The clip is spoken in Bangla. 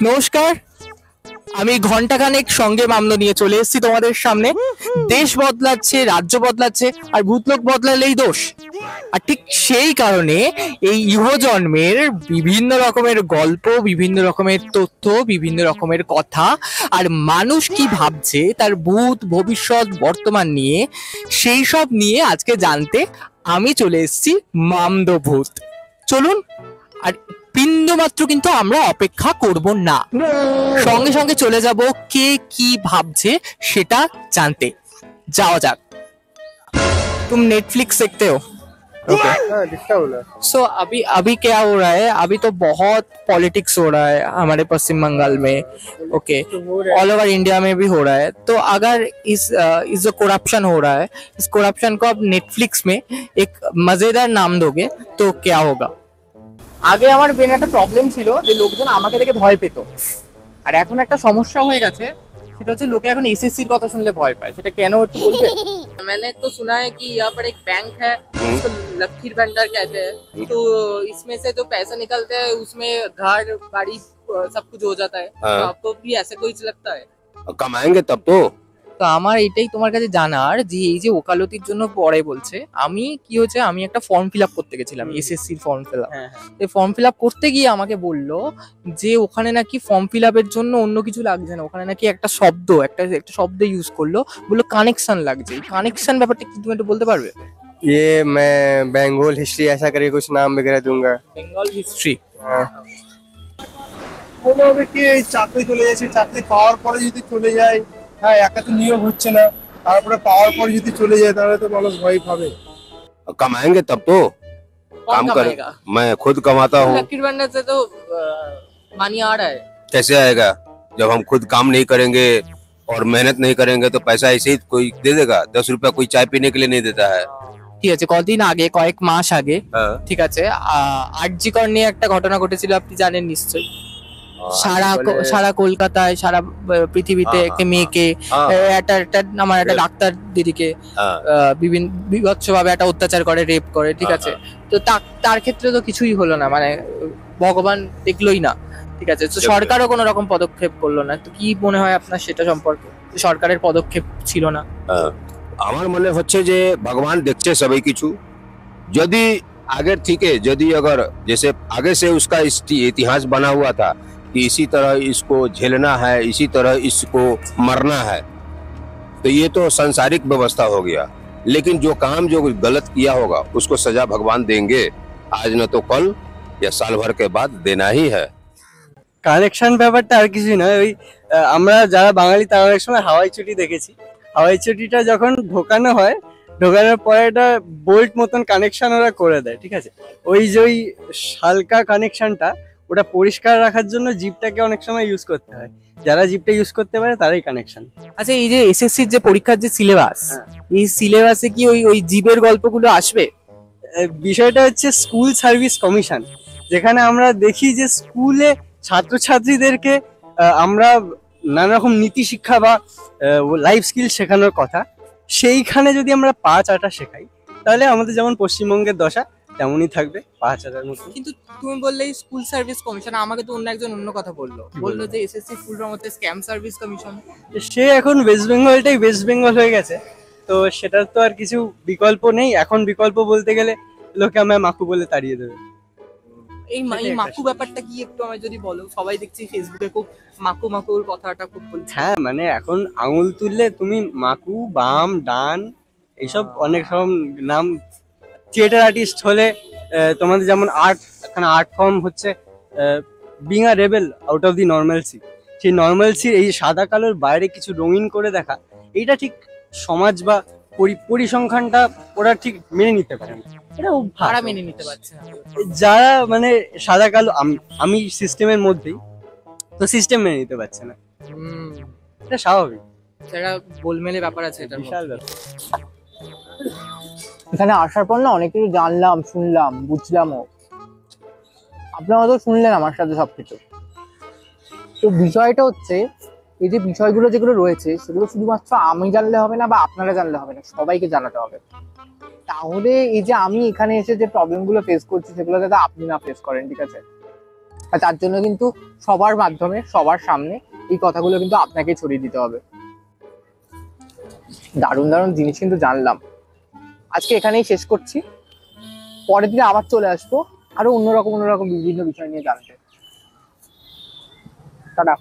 নমস্কার, আমি ঘন্টাখানেক সঙ্গে মামলা নিয়ে চলে এসেছি তোমাদের সামনে। দেশ বদলাচ্ছে, রাজ্য বদলাচ্ছে, আর ভূতলোক বদলালেই দোষ। আর ঠিক সেই কারণে এই ইহজন্মের বিভিন্ন রকমের গল্প, বিভিন্ন রকমের তথ্য, বিভিন্ন রকমের কথা, আর মানুষ কি ভাবছে তার ভূত, ভবিষ্যৎ, বর্তমান নিয়ে, সেই সব নিয়ে আজকে জানতে আমি চলে এসেছি মামদভূত। চলুন। আর বিন্দু মাত্র কিন্তু আমরা অপেক্ষা করব না, সঙ্গে সঙ্গে চলে যাব কে কি ভাবছে সেটা জানতে। जाओ जाक। तुम नेटफ्लिक्स देखते हो? ओके। सो अभी अभी क्या हो रहा है? अभी तो बहुत पॉलिटिक्स हो रहा है हमारे पश्चिम बंगाल में। ओके, ऑल ओवर इंडिया में भी हो रहा है। तो अगर इस जो करप्शन हो रहा है, इस करप्शन को आप नेटफ्लिक्स में एक मजेदार नाम दोगे तो क्या होगा? আগে আমার ব্রেনে একটা প্রবলেম ছিল যে লোকজন আমাকে দেখে ভয় পেত, আর এখন একটা সমস্যা হয়ে গেছে, সেটা হচ্ছে লোকে এখন এসএসসির কথা শুনলে ভয় পায়। সেটা কেন একটু বলবে? मैंने तो सुना है कि यहाँ पर एक बैंक है जिसको लकीर भंडार कहते हैं, तो इसमें से जो पैसा निकलता है उसमें घर बाड़ी सब कुछ हो जाता है। तो आपको भी ऐसे कुछ लगता है? कमाएंगे तब तो। তো আমার এটাই তোমার কাছে জানার যে এই যে ওকালতির জন্য পড়ে বলছে, আমি কি হচ্ছে, আমি একটা ফর্ম ফিল আপ করতে গেছিলাম, এসএসসির ফর্ম ফিল আপ। এই ফর্ম ফিল আপ করতে গিয়ে আমাকে বললো যে ওখানে নাকি ফর্ম ফিল আপের জন্য অন্য কিছু লাগছে না, ওখানে নাকি একটা শব্দ একটা শব্দ ইউজ করলো, বললো কানেকশন লাগছে। এই কানেকশন ব্যাপারটা কি তুমি একটু বলতে পারবে? ये मैं बंगाल हिस्ट्री ऐसा करके कुछ नाम वगैरह दूंगा। বেঙ্গল হিস্ট্রি। কোনোভাবে কি এই চাকরি চলে যাচ্ছে, চাকরি পাওয়ার পরে যদি চলে যায়, হ্যাঁ একা তো নিয়োগ হচ্ছে না, তারপরে পাওয়ার পরে যদি চলে যায় তাহলে তো মানুষ ভয় পাবে। कमाएंगे तब तो। काम कर, मैं खुद कमाता हूँ। लकीर भंडार से तो मनी आ रहा है। कैसे आएगा जब हम खुद काम नहीं करेंगे और मेहनत नहीं करेंगे? तो पैसा ऐसे ही कोई दे देगा? 10 रुपया कोई चाय पीने के लिए नहीं देता है। ঠিক আছে, কদিন আগে, কয়েক মাস আগে, ঠিক আছে, আরজিকর নিয়ে একটা ঘটনা ঘটেছিল, আপনি জানেন নিশ্চয়ই। সারা কলকাতায়, সারা পৃথিবীতে একটা মেয়েকে, আমার একটা ডাক্তার দিদিকে বিভিন্ন বিভৎস ভাবে একটা অত্যাচার করে, রেপ করে, ঠিক আছে। তো তার ক্ষেত্রে তো কিছুই হলো না, মানে ভগবান দেখলোই না, ঠিক আছে। তো সরকারও কোনো রকম পদক্ষেপ করলো না। তো কি মনে হয় আপনার সেটা সম্পর্কে, সরকারের পদক্ষেপ ছিল না? আমার মনে হচ্ছে যে ভগবান দেখছে সবাই কিছু। যদি आगे ठीक है, यदि अगर जैसे आगे से उसका इतिहास बना हुआ था कि इसी तरह इसको झेलना है, इसी तरह इसको मरना है, तो ये तो सांसारिक व्यवस्था हो गया। लेकिन जो काम जो गलत किया होगा उसको सजा भगवान देंगे, आज न तो कल या साल भर के बाद देना ही है। কানেকশন ব্যাপারটা আর কিছুই নয়, ওই আমরা যারা বাঙালি তারা অনেক সময় হাওয়াই চটি দেখেছি। হাওয়াই চটিটা যখন ঢোকানো হয়, ঢোকানোর পরে একটা বোল্ট মতন কানেকশন ওরা করে দেয়, ঠিক আছে। ওই যে ওই হালকা কানেকশনটা, ওটা পরিষ্কার রাখার জন্য জিপটাকে অনেক সময় ইউজ করতে হয়। যারা জিপটা ইউজ করতে পারে তারাই কানেকশন। আচ্ছা, এই যে এসএসসির যে পরীক্ষার যে সিলেবাস, এই সিলেবাসে কি ওই জীবের গল্পগুলো আসবে? বিষয়টা হচ্ছে স্কুল সার্ভিস কমিশন, যেখানে আমরা দেখি যে স্কুলে ছাত্রছাত্রীদেরকে আমরা নানা রকম নীতি শিক্ষা বা লাইফ স্কিল শেখানোর কথা, সেইখানে যদি আমরা পা চাটা শেখাই তাহলে আমাদের যেমন পশ্চিমবঙ্গের দশা তেমনই থাকবে, পা চাটার মতো। কিন্তু তুমি বললে স্কুল সার্ভিস কমিশন, আমাকে তো অন্য একজন অন্য কথা বললো যে এসএসসি ফুল ফর্ম হচ্ছে স্ক্যাম সার্ভিস কমিশন। সে এখন ওয়েস্ট বেঙ্গলটাই ওয়েস্ট বেঙ্গল হয়ে গেছে, তো সেটার তো আর কিছু বিকল্প নেই। এখন বিকল্প বলতে গেলে লোকে আমায় মাকু বলে তাড়িয়ে দেবে। এই মাকু ব্যাপারটা কি একটু আমায় যদি বলো? সবাই দেখছি ফেসবুকে খুব মাকুর কথাটা খুব বলছে। হ্যাঁ, মানে এখন আঙুল তুললে তুমি মাকু, বাম, ডান, এইসব অনেক রকম নাম। থিয়েটার আর্টিস্ট হলে তোমাদের যেমন আর্ট ফর্ম হচ্ছে being a rebel out of the normalcy. সেই নর্মালসির এই সাদা কালোর বাইরে কিছু রঙিন করে দেখা, এইটা ঠিক সমাজ বা পরিসংখ্যানটা ওরা ঠিক মেনে নিতে পারে না। ভাড়া মেনে নিতে পারছে না যারা মানে সাদা কালো। আমি সিস্টেমের মধ্যেই, তো সিস্টেম মেনে নিতে পারছে না, এটা স্বাভাবিক। সেটা গোলমেলে ব্যাপার আছে, এটা বিশাল ব্যাপার। এখানে আসার পর না অনেক কিছু জানলাম, শুনলাম, বুঝলামও। আপনারা তো শুনলেন আমার সাথে সবকিছু। তো বিষয়টা হচ্ছে, এই যে বিষয়গুলো যেগুলো রয়েছে সেগুলো শুধুমাত্র আমি জানলে হবে না বা আপনারা জানলে হবে না, সবাইকে জানাতে হবে। তাহলে এই যে আমি এখানে এসে যে প্রবলেমগুলো ফেস করছি সেগুলো যাতে আপনি না ফেস করেন, ঠিক আছে। আর তার জন্য কিন্তু সবার মাধ্যমে সবার সামনে এই কথাগুলো কিন্তু আপনাকে ছড়িয়ে দিতে হবে। দারুণ দারুণ জিনিস কিন্তু জানলাম। আজকে এখানেই শেষ করছি, পরের দিনে আবার চলে আসবো আরো অন্যরকম বিভিন্ন বিষয় নিয়ে জানতে। টাটা।